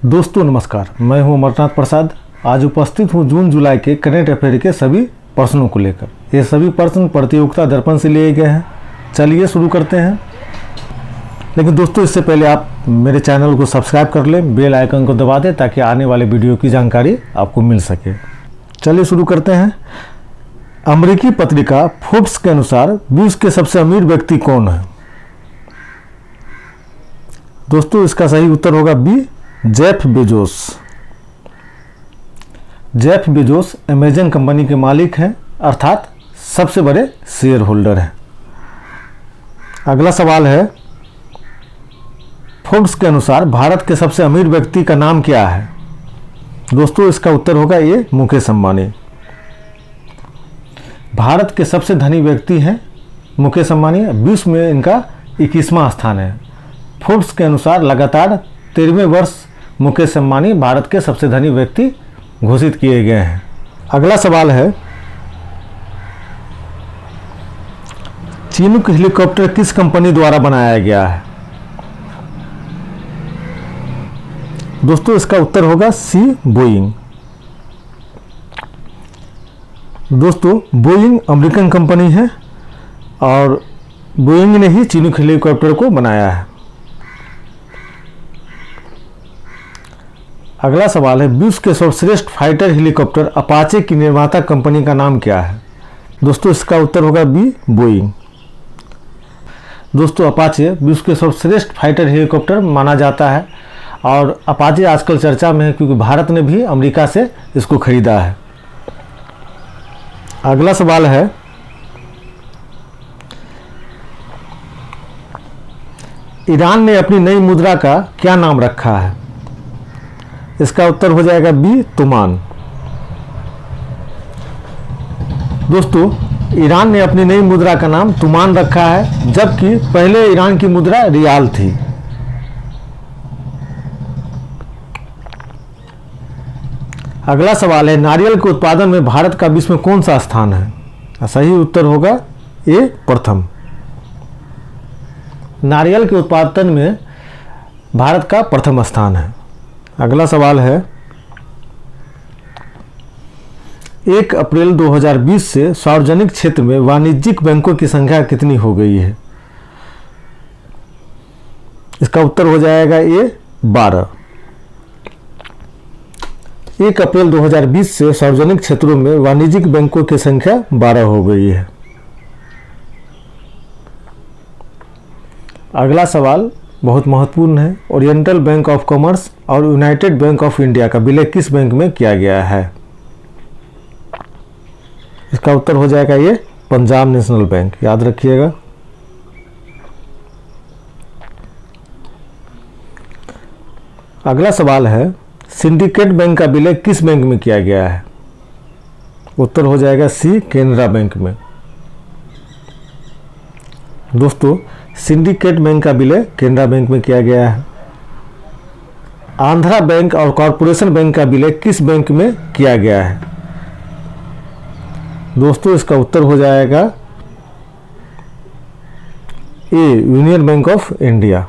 दोस्तों नमस्कार, मैं हूं अमरनाथ प्रसाद। आज उपस्थित हूं जून जुलाई के करंट अफेयर के सभी प्रश्नों को लेकर। ये सभी प्रश्न प्रतियोगिता दर्पण से लिए गए हैं। चलिए शुरू करते हैं। लेकिन दोस्तों इससे पहले आप मेरे चैनल को सब्सक्राइब कर लें, बेल आइकन को दबा दें ताकि आने वाले वीडियो की जानकारी आपको मिल सके। चलिए शुरू करते हैं। अमेरिकी पत्रिका फोर्ब्स के अनुसार विश्व के सबसे अमीर व्यक्ति कौन है? दोस्तों इसका सही उत्तर होगा B, Jeff Bezos. Jeff Bezos Amazon company के मालिक हैं, अर्थात सबसे बड़े शेयर होल्डर हैं। अगला सवाल है, फोर्ब्स के अनुसार भारत के सबसे अमीर व्यक्ति का नाम क्या है? दोस्तों इसका उत्तर होगा ए, मुकेश अंबानी। भारत के सबसे धनी व्यक्ति हैं मुकेश अंबानी। विश्व में इनका 21वां स्थान है। फोर्ब्स के अनुसार लगातार 13वें वर्ष मुकेश अंबानी भारत के सबसे धनी व्यक्ति घोषित किए गए हैं। अगला सवाल है, चिनूक हेलीकॉप्टर किस कंपनी द्वारा बनाया गया है? दोस्तों इसका उत्तर होगा सी, बोइंग। दोस्तों बोइंग अमेरिकन कंपनी है और बोइंग ने ही चिनूक हेलीकॉप्टर को बनाया है। अगला सवाल है, विश्व के सर्वश्रेष्ठ फाइटर हेलीकॉप्टर अपाचे की निर्माता कंपनी का नाम क्या है? दोस्तों इसका उत्तर होगा बी, बोइंग। दोस्तों अपाचे विश्व के सर्वश्रेष्ठ फाइटर हेलीकॉप्टर माना जाता है और अपाचे आजकल चर्चा में है क्योंकि भारत ने भी अमेरिका से इसको खरीदा है। अगला सवाल है, ईरान ने अपनी नई मुद्रा का क्या नाम रखा है? इसका उत्तर हो जाएगा बी, तुमान। दोस्तों ईरान ने अपनी नई मुद्रा का नाम तुमान रखा है, जबकि पहले ईरान की मुद्रा रियाल थी। अगला सवाल है, नारियल के उत्पादन में भारत का विश्व में कौन सा स्थान है? सही उत्तर होगा ए, प्रथम। नारियल के उत्पादन में भारत का प्रथम स्थान है। अगला सवाल है, 1 अप्रैल 2020 से सार्वजनिक क्षेत्र में वाणिज्यिक बैंकों की संख्या कितनी हो गई है? इसका उत्तर हो जाएगा ए, 12। 1 अप्रैल 2020 से सार्वजनिक क्षेत्रों में वाणिज्यिक बैंकों की संख्या 12 हो गई है। अगला सवाल बहुत महत्वपूर्ण है, ओरिएंटल बैंक ऑफ कॉमर्स और यूनाइटेड बैंक ऑफ इंडिया का विलय किस बैंक में किया गया है? इसका उत्तर हो जाएगा ये, पंजाब नेशनल बैंक। याद रखिएगा। अगला सवाल है, सिंडिकेट बैंक का विलय किस बैंक में किया गया है? उत्तर हो जाएगा सी, केनरा बैंक में। दोस्तों सिंडिकेट बैंक का विलय केनरा बैंक में किया गया है। आंध्रा बैंक और कॉरपोरेशन बैंक का विलय किस बैंक में किया गया है? दोस्तों इसका उत्तर हो जाएगा ए, यूनियन बैंक ऑफ इंडिया।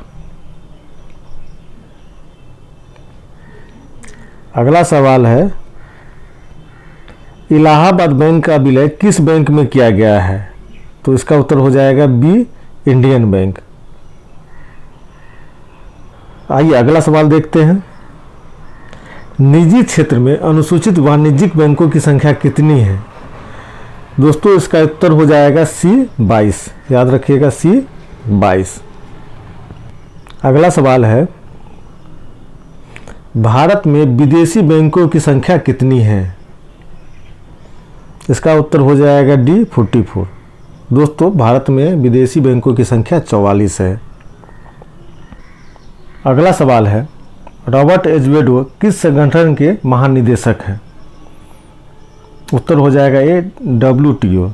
अगला सवाल है, इलाहाबाद बैंक का विलय किस बैंक में किया गया है? तो इसका उत्तर हो जाएगा बी, इंडियन बैंक। आइए अगला सवाल देखते हैं। निजी क्षेत्र में अनुसूचित वाणिज्यिक बैंकों की संख्या कितनी है? दोस्तों इसका उत्तर हो जाएगा सी, 22। याद रखिएगा सी, 22। अगला सवाल है, भारत में विदेशी बैंकों की संख्या कितनी है? इसका उत्तर हो जाएगा डी, 44। दोस्तों भारत में विदेशी बैंकों की संख्या 44 है। अगला सवाल है, रॉबर्ट एजवेडो किस संगठन के महानिदेशक हैं? उत्तर हो जाएगा ए, WTO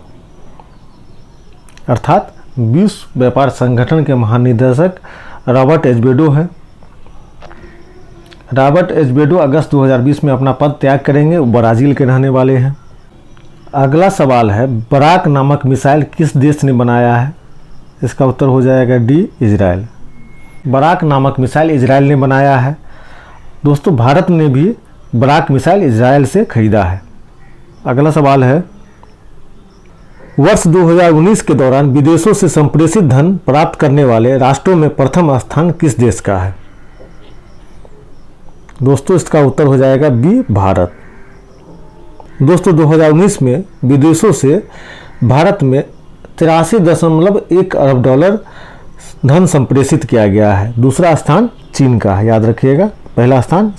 अर्थात विश्व व्यापार संगठन के महानिदेशक रॉबर्ट एजवेडो हैं। रॉबर्ट एजवेडो अगस्त 2020 में अपना पद त्याग करेंगे। वो ब्राज़ील के रहने वाले हैं। अगला सवाल है, बराक नामक मिसाइल किस देश ने बनाया है? इसका उत्तर हो जाएगा डी, इजराइल। बराक नामक मिसाइल इजराइल ने बनाया है दोस्तों भारत ने भी बराक मिसाइल इजराइल से खरीदा है। अगला सवाल है, वर्ष 2019 के दौरान विदेशों से संप्रेषित धन प्राप्त करने वाले राष्ट्रों में प्रथम स्थान किस देश का है? दोस्तों इसका उत्तर हो जाएगा बी, भारत। दोस्तों 2019 में विदेशों से भारत में 83.1 अरब डॉलर धन संप्रेषित किया गया है। दूसरा स्थान चीन का है, याद रखिएगा। पहला स्थान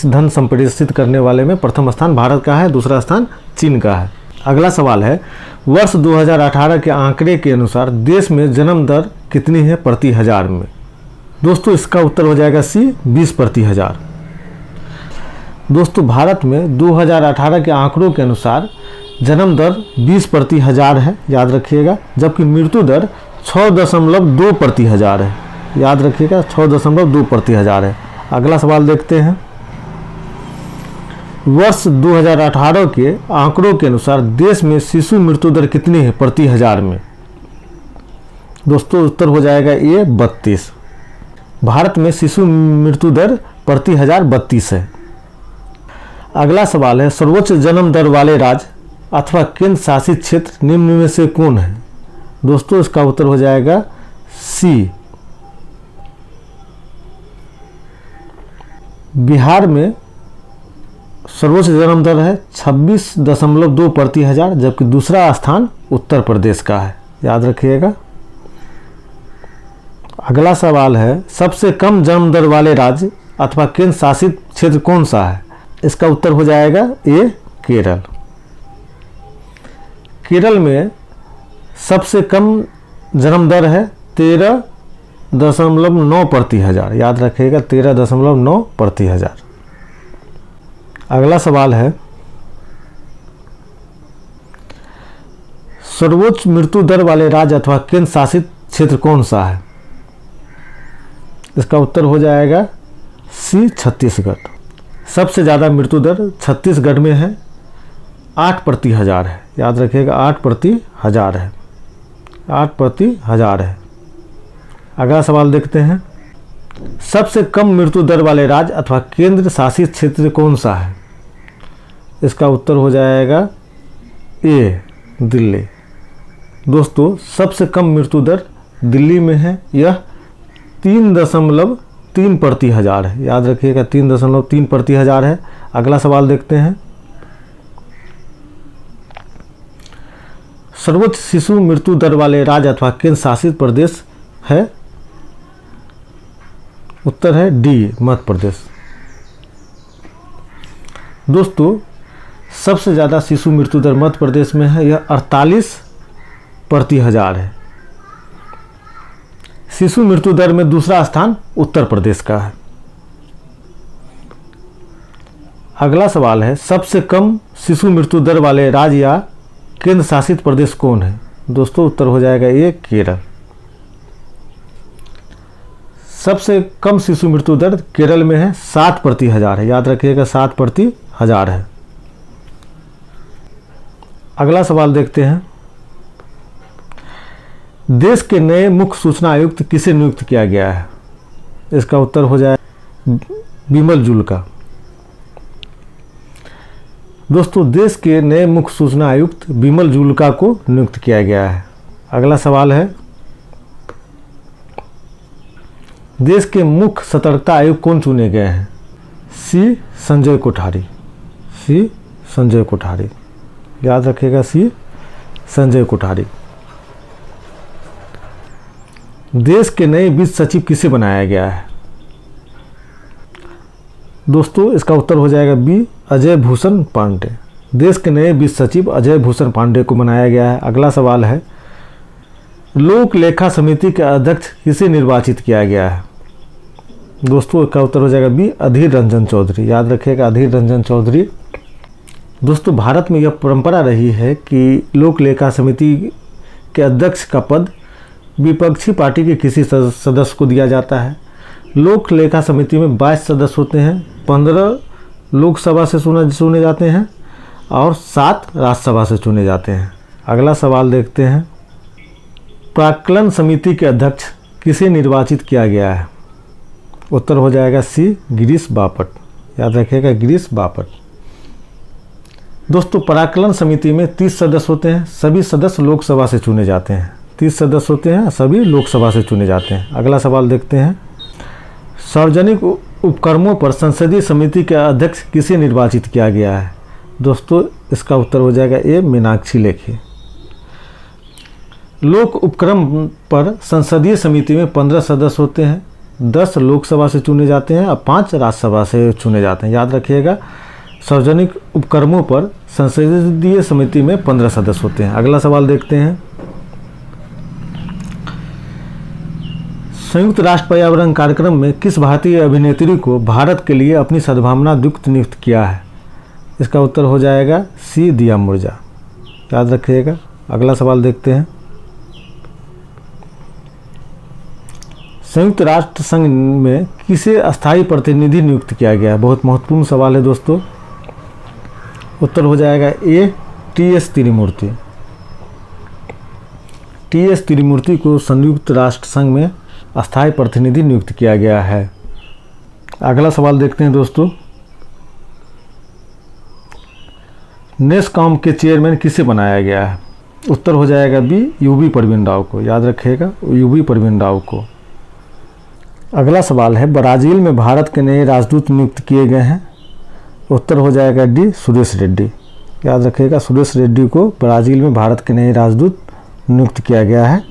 धन संप्रेषित करने वाले में प्रथम स्थान भारत का है, दूसरा स्थान चीन का है। अगला सवाल है, वर्ष 2018 के आंकड़े के अनुसार देश में जन्म दर कितनी है प्रति हजार में? दोस्तों इसका उत्तर हो जाएगा सी, 20 प्रति हजार। दोस्तों भारत में 2018 के आंकड़ों के अनुसार जन्म दर 20 प्रति हजार है, याद रखिएगा, जबकि मृत्यु दर 6.2 प्रति हजार है, याद रखिएगा, 6.2 प्रति हजार है। अगला सवाल देखते हैं, वर्ष 2018 के आंकड़ों के अनुसार देश में शिशु मृत्यु दर कितनी है प्रति हजार में? दोस्तों उत्तर हो जाएगा ए, 32। भारत में शिशु मृत्यु दर प्रति हजार 32 है। अगला सवाल है, सर्वोच्च जन्म दर वाले राज्य अथवा केंद्र शासित क्षेत्र निम्न में से कौन है? दोस्तों इसका उत्तर हो जाएगा सी, बिहार में सर्वोच्च जन्म दर है 26.2 प्रति हजार, जबकि दूसरा स्थान उत्तर प्रदेश का है, याद रखिएगा। अगला सवाल है, सबसे कम जन्म दर वाले राज्य अथवा केंद्र शासित क्षेत्र कौन सा है? इसका उत्तर हो जाएगा ए, केरल। केरल में सबसे कम जन्म दर है 13.9 प्रति हजार, याद रखिएगा, 13.9 प्रति हजार। अगला सवाल है, सर्वोच्च मृत्यु दर वाले राज्य अथवा केंद्र शासित क्षेत्र कौन सा है? इसका उत्तर हो जाएगा सी, छत्तीसगढ़। सबसे ज़्यादा मृत्यु दर छत्तीसगढ़ में है, 8 प्रति हजार है, याद रखिएगा, 8 प्रति हजार है, 8 प्रति हजार है। अगला सवाल देखते हैं, सबसे कम मृत्यु दर वाले राज्य अथवा केंद्र शासित क्षेत्र कौन सा है? इसका उत्तर हो जाएगा ए, दिल्ली। दोस्तों सबसे कम मृत्यु दर दिल्ली में है, यह 3.3 प्रति हजार है, याद रखिएगा, 3.3 प्रति हजार है। अगला सवाल देखते हैं, सर्वोच्च शिशु मृत्यु दर वाले राज्य अथवा केंद्र शासित प्रदेश है? उत्तर है डी, मध्य प्रदेश। दोस्तों सबसे ज़्यादा शिशु मृत्यु दर मध्य प्रदेश में है, यह 48 प्रति हजार है। शिशु मृत्यु दर में दूसरा स्थान उत्तर प्रदेश का है। अगला सवाल है, सबसे कम शिशु मृत्यु दर वाले राज्य या केंद्र शासित प्रदेश कौन है? दोस्तों उत्तर हो जाएगा ये, केरल। सबसे कम शिशु मृत्यु दर केरल में है, 7 प्रति हजार है, याद रखिएगा, 7 प्रति हजार है। अगला सवाल देखते हैं, देश के नए मुख्य सूचना आयुक्त किसे नियुक्त किया गया है? इसका उत्तर हो जाए बिमल जुल्का। दोस्तों देश के नए मुख्य सूचना आयुक्त बिमल जुल्का को नियुक्त किया गया है। अगला सवाल है, देश के मुख्य सतर्कता आयुक्त कौन चुने गए हैं? सी, संजय कोठारी। सी, संजय कोठारी, याद रखिएगा, सी, संजय कोठारी। देश के नए वित्त सचिव किसे बनाया गया है? दोस्तों इसका उत्तर हो जाएगा बी, अजय भूषण पांडे। देश के नए वित्त सचिव अजय भूषण पांडे को बनाया गया है। अगला सवाल है, लोक लेखा समिति के अध्यक्ष किसे निर्वाचित किया गया है? दोस्तों इसका उत्तर हो जाएगा बी, अधीर रंजन चौधरी। याद रखिएगा, अधीर रंजन चौधरी। दोस्तों भारत में यह परंपरा रही है कि लोक लेखा समिति के अध्यक्ष का पद विपक्षी पार्टी के किसी सदस्य को दिया जाता है। लोक लेखा समिति में 22 सदस्य होते हैं, 15 लोकसभा से चुने जाते हैं और 7 राज्यसभा से चुने जाते हैं। अगला सवाल देखते हैं, प्राक्कलन समिति के अध्यक्ष किसे निर्वाचित किया गया है? उत्तर हो जाएगा सी, गिरीश बापट। याद रखिएगा, गिरीश बापट। दोस्तों, प्राक्कलन समिति में 30 सदस्य होते हैं। सभी सदस्य लोकसभा से चुने जाते हैं। 30 सदस्य होते हैं, सभी लोकसभा से चुने जाते हैं। अगला सवाल देखते हैं। सार्वजनिक उपक्रमों पर संसदीय समिति के अध्यक्ष किसे निर्वाचित किया गया है? दोस्तों, इसका उत्तर हो जाएगा ए, मीनाक्षी लेखी। लोक उपक्रम पर संसदीय समिति में 15 सदस्य होते हैं। 10 लोकसभा से चुने जाते हैं और 5 राज्यसभा से चुने जाते हैं। याद रखिएगा, सार्वजनिक उपक्रमों पर संसदीय समिति में 15 सदस्य होते हैं। अगला सवाल देखते हैं। संयुक्त राष्ट्र पर्यावरण कार्यक्रम में किस भारतीय अभिनेत्री को भारत के लिए अपनी सद्भावना दूत नियुक्त किया है? इसका उत्तर हो जाएगा सी, दिया मिर्जा। याद रखिएगा। अगला सवाल देखते हैं। संयुक्त राष्ट्र संघ में किसे अस्थायी प्रतिनिधि नियुक्त किया गया है? बहुत महत्वपूर्ण सवाल है दोस्तों। उत्तर हो जाएगा ए, टी.एस. तिरुमूर्ति। टी.एस. तिरुमूर्ति को संयुक्त राष्ट्र संघ में अस्थायी प्रतिनिधि नियुक्त किया गया है। अगला सवाल देखते हैं दोस्तों। नेस्कॉम के चेयरमैन किसे बनाया गया है? उत्तर हो जाएगा बी, यूवी परवीन राव को। याद रखिएगा, यूवी परवीन राव को। अगला सवाल है, ब्राज़ील में भारत के नए राजदूत नियुक्त किए गए हैं। उत्तर हो जाएगा डी, सुरेश रेड्डी। याद रखिएगा, सुरेश रेड्डी को ब्राज़ील में भारत के नए राजदूत नियुक्त किया गया है।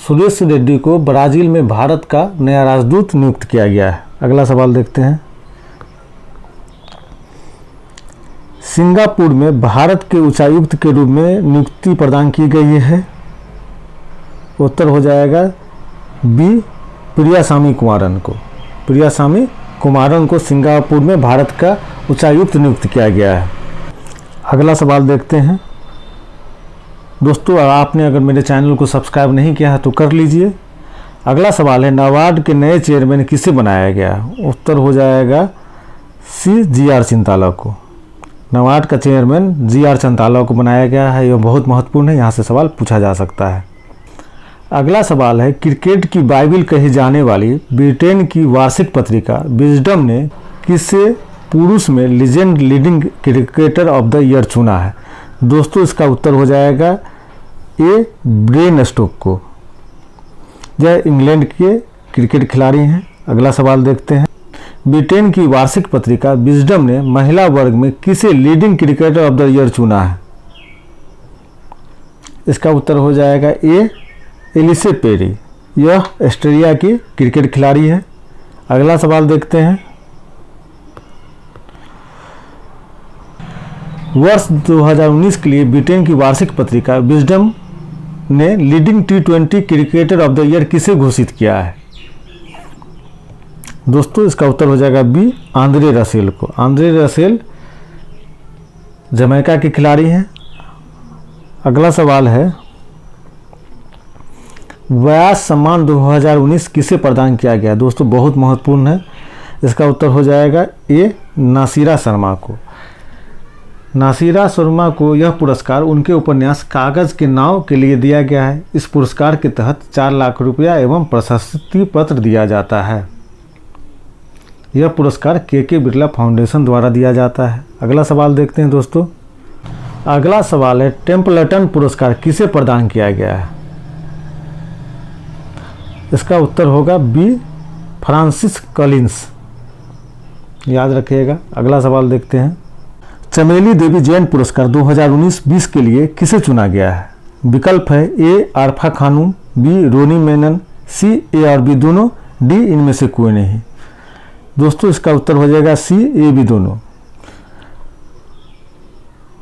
सुरेश रेड्डी को ब्राज़ील में भारत का नया राजदूत नियुक्त किया गया है। अगला सवाल देखते हैं। सिंगापुर में भारत के उच्चायुक्त के रूप में नियुक्ति प्रदान की गई है। उत्तर हो जाएगा बी, प्रियासामी कुमारन को। प्रियासामी कुमारन को सिंगापुर में भारत का उच्चायुक्त नियुक्त किया गया है। अगला सवाल देखते हैं। दोस्तों, आपने अगर मेरे चैनल को सब्सक्राइब नहीं किया है तो कर लीजिए। अगला सवाल है, नाबार्ड के नए चेयरमैन किसे बनाया गया? उत्तर हो जाएगा सी, जी.आर. चिंताला को। नाबार्ड का चेयरमैन जी.आर. चिंताला को बनाया गया है। यह बहुत महत्वपूर्ण है, यहाँ से सवाल पूछा जा सकता है। अगला सवाल है, क्रिकेट की बाइबिल कही जाने वाली ब्रिटेन की वार्षिक पत्रिका विजडम ने किसे पुरुष में leading cricketer of the year चुना है? दोस्तों, इसका उत्तर हो जाएगा ए, ब्रेन स्टोक को। यह इंग्लैंड के क्रिकेट खिलाड़ी हैं। अगला सवाल देखते हैं। ब्रिटेन की वार्षिक पत्रिका विजडम ने महिला वर्ग में किसे leading cricketer of the year चुना है? इसका उत्तर हो जाएगा ए, एलिसे पेरी। यह ऑस्ट्रेलिया की क्रिकेट खिलाड़ी है। अगला सवाल देखते हैं। वर्ष 2019 के लिए ब्रिटेन की वार्षिक पत्रिका विजडम ने leading T20 cricketer of the year किसे घोषित किया है? दोस्तों, इसका उत्तर हो जाएगा बी, आंद्रे रसेल को। आंद्रे रसेल जमैका के खिलाड़ी हैं। अगला सवाल है, व्यास सम्मान 2019 किसे प्रदान किया गया? दोस्तों, बहुत महत्वपूर्ण है। इसका उत्तर हो जाएगा ए, नासिरा शर्मा को। नासिरा शर्मा को यह पुरस्कार उनके उपन्यास कागज़ के नाव के लिए दिया गया है। इस पुरस्कार के तहत 4 लाख रुपया एवं प्रशस्ति पत्र दिया जाता है। यह पुरस्कार के बिरला फाउंडेशन द्वारा दिया जाता है। अगला सवाल देखते हैं दोस्तों। अगला सवाल है, टेम्पल्टन पुरस्कार किसे प्रदान किया गया है? इसका उत्तर होगा बी, फ्रांसिस कॉलिंस। याद रखिएगा। अगला सवाल देखते हैं। चमेली देवी जैन पुरस्कार 2019-20 के लिए किसे चुना गया है? विकल्प है ए, आरफा खानूम, बी, रोनी मेनन, सी, ए और बी दोनों, डी इनमें से कोई नहीं। दोस्तों, इसका उत्तर हो जाएगा सी, ए, बी दोनों।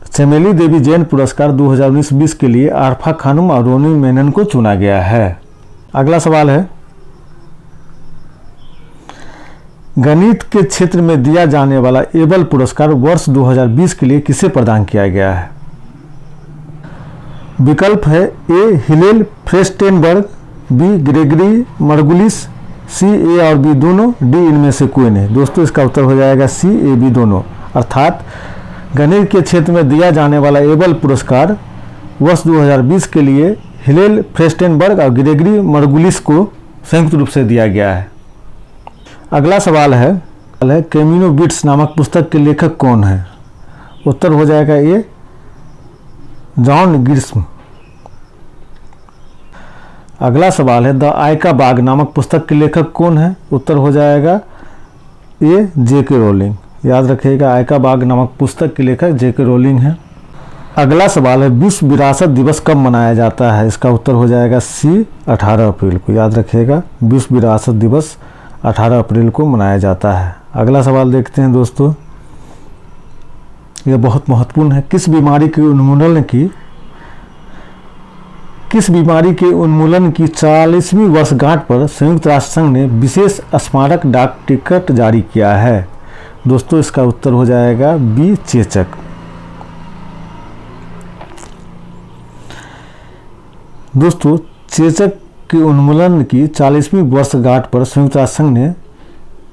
चमेली देवी जैन पुरस्कार 2019-20 के लिए आरफा खानूम और रोनी मेनन को चुना गया है। अगला सवाल है, गणित के क्षेत्र में दिया जाने वाला एबल पुरस्कार वर्ष 2020 के लिए किसे प्रदान किया गया है? विकल्प है ए, हिलेल फ्रेस्टेनबर्ग, बी, ग्रेगरी मर्गुलिस, सी, ए और बी दोनों, डी इनमें से कोई नहीं। दोस्तों, इसका उत्तर हो जाएगा सी, ए, बी दोनों। अर्थात गणित के क्षेत्र में दिया जाने वाला एबल पुरस्कार वर्ष 2020 के लिए हिलेल फ्रेस्टेनबर्ग और ग्रेगरी मर्गुलिस को संयुक्त रूप से दिया गया है। अगला सवाल है, है कैमिनो बिट्स नामक पुस्तक के लेखक कौन है? उत्तर हो जाएगा ये जॉन ग्रिश्म। अगला सवाल है द आयका बाग नामक पुस्तक के लेखक कौन है? उत्तर हो जाएगा ये जेके रोलिंग। याद रखिएगा, आयका बाग नामक पुस्तक के लेखक जेके रोलिंग है। अगला सवाल है विश्व विरासत दिवस कब मनाया जाता है? इसका उत्तर हो जाएगा सी 18 अप्रैल को। याद रखिएगा, विश्व विरासत दिवस 18 अप्रैल को मनाया जाता है। अगला सवाल देखते हैं दोस्तों, यह बहुत महत्वपूर्ण है। किस बीमारी के उन्मूलन की 40वीं वर्षगांठ पर संयुक्त राष्ट्र संघ ने विशेष स्मारक डाक टिकट जारी किया है? दोस्तों इसका उत्तर हो जाएगा बी चेचक। दोस्तों चेचक के उन्मूलन की 40वीं वर्षगांठ पर संयुक्त राष्ट्र संघ ने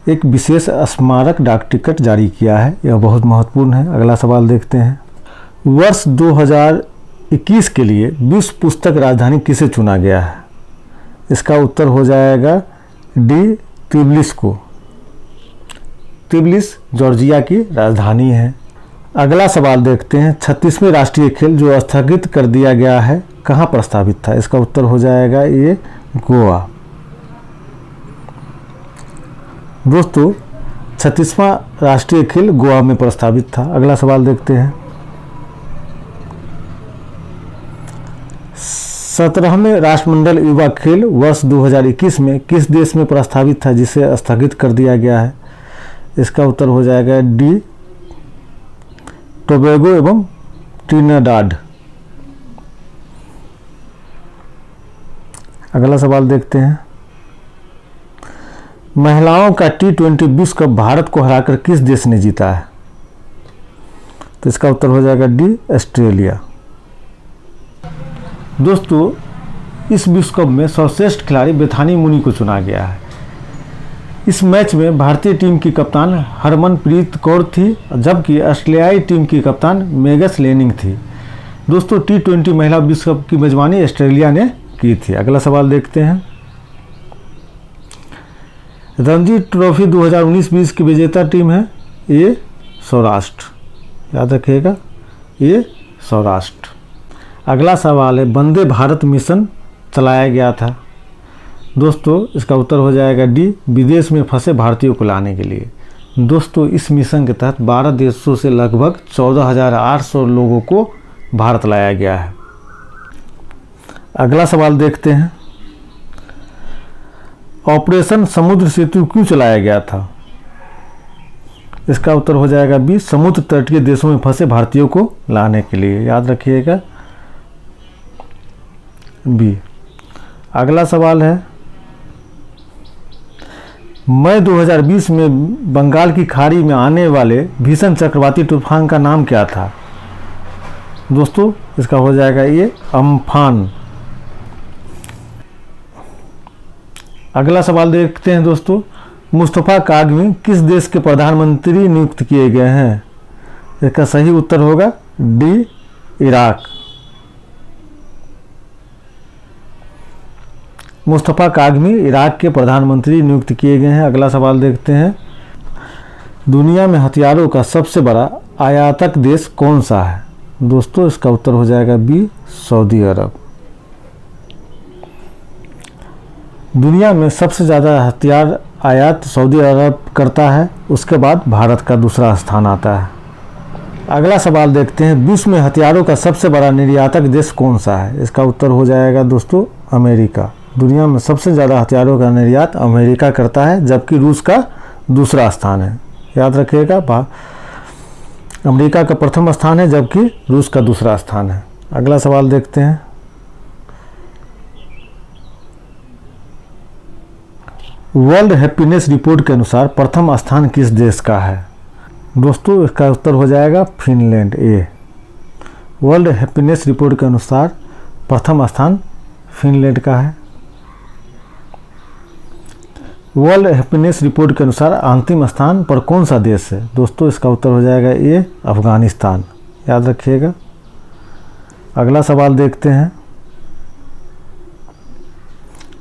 एक विशेष स्मारक डाक टिकट जारी किया है। यह बहुत महत्वपूर्ण है। अगला सवाल देखते हैं, वर्ष 2021 के लिए विश्व पुस्तक राजधानी किसे चुना गया है? इसका उत्तर हो जाएगा डी तिब्लिस को। तिब्लिस जॉर्जिया की राजधानी है। अगला सवाल देखते हैं, 36वें राष्ट्रीय खेल जो स्थगित कर दिया गया है कहाँ प्रस्तावित था? इसका उत्तर हो जाएगा ये गोवा। दोस्तों 36वां राष्ट्रीय खेल गोवा में प्रस्तावित था। अगला सवाल देखते हैं, 17वें राष्ट्रमंडल युवा खेल वर्ष 2021 में किस देश में प्रस्तावित था जिसे स्थगित कर दिया गया है? इसका उत्तर हो जाएगा डी टोबैगो एवं ट्रिनिडाड। अगला सवाल देखते हैं, महिलाओं का T20 विश्व कप भारत को हराकर किस देश ने जीता है? तो इसका उत्तर हो जाएगा डी ऑस्ट्रेलिया। दोस्तों इस विश्व कप में सर्वश्रेष्ठ खिलाड़ी बेथानी मुनी को चुना गया है। इस मैच में भारतीय टीम की कप्तान हरमनप्रीत कौर थी, जबकि ऑस्ट्रेलियाई टीम की कप्तान मेगस लेनिंग थी। दोस्तों T20 महिला विश्व कप की मेजबानी ऑस्ट्रेलिया ने की थी। अगला सवाल देखते हैं, रणजी ट्रॉफी 2019-20 की विजेता टीम है ये सौराष्ट्र। याद रखिएगा, ये सौराष्ट्र। अगला सवाल है वंदे भारत मिशन चलाया गया था? दोस्तों इसका उत्तर हो जाएगा डी विदेश में फंसे भारतीयों को लाने के लिए। दोस्तों इस मिशन के तहत 12 देशों से लगभग 14,800 लोगों को भारत लाया गया है। अगला सवाल देखते हैं, ऑपरेशन समुद्र सेतु क्यों चलाया गया था? इसका उत्तर हो जाएगा बी समुद्र तटीय देशों में फंसे भारतीयों को लाने के लिए। याद रखिएगा बी। अगला सवाल है, मई 2020 में बंगाल की खाड़ी में आने वाले भीषण चक्रवाती तूफान का नाम क्या था? दोस्तों इसका हो जाएगा ये अम्फान। अगला सवाल देखते हैं दोस्तों, मुस्तफा काज़मी किस देश के प्रधानमंत्री नियुक्त किए गए हैं? इसका सही उत्तर होगा D Iraq. Mustafa Kazmi Iraq के प्रधानमंत्री नियुक्त किए गए हैं। अगला सवाल देखते हैं, दुनिया में हथियारों का सबसे बड़ा आयातक देश कौन सा है? दोस्तों इसका उत्तर हो जाएगा बी सऊदी अरब। दुनिया में सबसे ज़्यादा हथियार आयात सऊदी अरब करता है, उसके बाद भारत का दूसरा स्थान आता है। अगला सवाल देखते हैं, विश्व में हथियारों का सबसे बड़ा निर्यातक देश कौन सा है? इसका उत्तर हो जाएगा दोस्तों अमेरिका। दुनिया में सबसे ज़्यादा हथियारों का निर्यात अमेरिका करता है, जबकि रूस का दूसरा स्थान है। याद रखिएगा, अमेरिका का प्रथम स्थान है जबकि रूस का दूसरा स्थान है। अगला सवाल देखते हैं, वर्ल्ड हैप्पीनेस रिपोर्ट के अनुसार प्रथम स्थान किस देश का है? दोस्तों इसका उत्तर हो जाएगा Finland. A world happiness report के अनुसार प्रथम स्थान फिनलैंड का है। वर्ल्ड हैप्पीनेस रिपोर्ट के अनुसार अंतिम स्थान पर कौन सा देश है? दोस्तों इसका उत्तर हो जाएगा ये अफगानिस्तान। याद रखिएगा। अगला सवाल देखते हैं,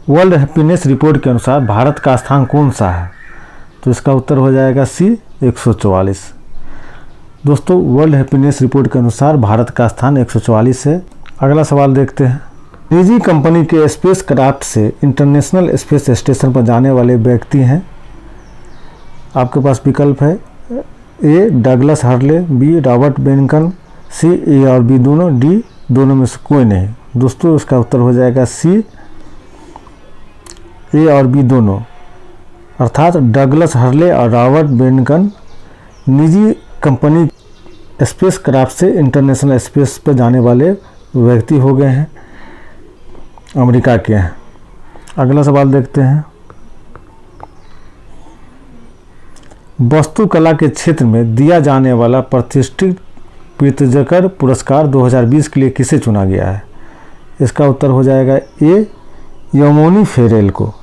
वर्ल्ड हैप्पीनेस रिपोर्ट के अनुसार भारत का स्थान कौन सा है? तो इसका उत्तर हो जाएगा सी 144। दोस्तों, वर्ल्ड हैप्पीनेस रिपोर्ट के अनुसार भारत का स्थान 144 है। अगला सवाल देखते हैं। निजी कंपनी के स्पेस क्राफ्ट से इंटरनेशनल स्पेस स्टेशन पर जाने वाले व्यक्ति हैं। आपके पास विकल्प है ए डगलस हर्ले, बी रॉबर्ट बेनकन, सी ए और बी दोनों, डी दोनों में से कोई नहीं। दोस्तों, इसका उत्तर हो जाएगा सी ए और बी दोनों, अर्थात डगलस हर्ले और रॉबर्ट बेनकन निजी कंपनी स्पेस क्राफ्ट से इंटरनेशनल स्पेस पर जाने वाले व्यक्ति हो गए हैं, अमेरिका के हैं। अगला सवाल देखते हैं। वास्तुकला के क्षेत्र में दिया जाने वाला प्रतिष्ठित प्रित्जकर पुरस्कार 2020 के लिए किसे चुना गया है? इसका उत्तर हो जाएगा ए यमोनी फेरेल को।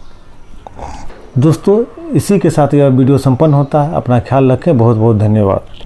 दोस्तों, इसी के साथ यह वीडियो संपन्न होता है। अपना ख्याल रखें। बहुत बहुत धन्यवाद।